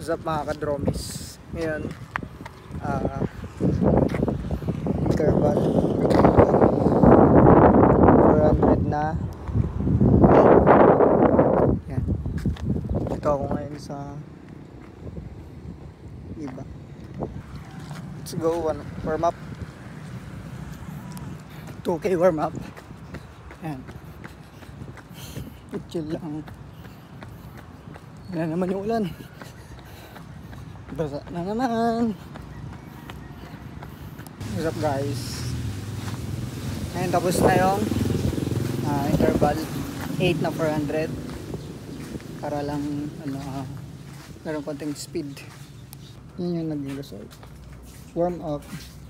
What's up mga kadromis? Ngayon, interval 400 na. Yan. Ito ako ngayon sa iba. Let's go, warm up. 2K warm up. Yan. Chill lang. Yan naman yung ulan. Basa na naman. What's up guys? Ngayon tapos na yung interval 8 na 400 para lang meron konting speed. Yun yung naging result. Warm up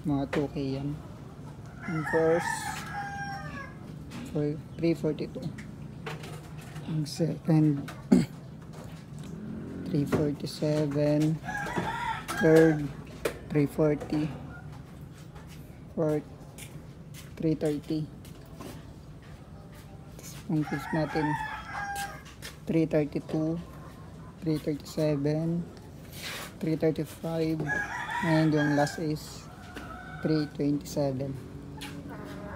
mga 2K yan. Ang first for 342. Ang second 347, third 340, fourth 330. Ang push natin 332, 337, 335, and yung last is 327.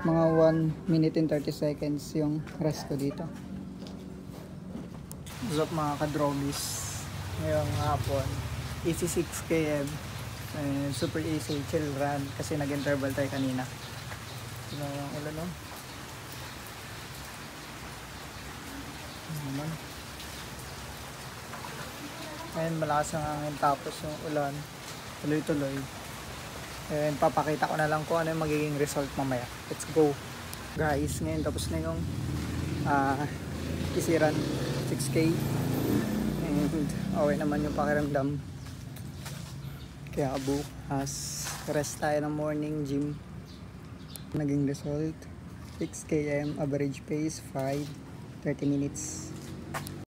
Mga 1 minute and 30 seconds yung rest ko dito. What's up mga kadromis? Ngayong hapon, easy 6 km, super easy chill run kasi nag-interval tayo kanina. Ito na yung ulan, no? Naman. Ngayon malakas ang hangin tapos yung ulan tuloy-tuloy. And papakita ko na lang kung ano yung magiging result mamaya. Let's go guys. Ngayon tapos na yung easy run 6K. And okay naman yung pakiramdam. Kaya bukas rest tayo ng morning gym. Naging result 6 km, average pace 5, 30 minutes.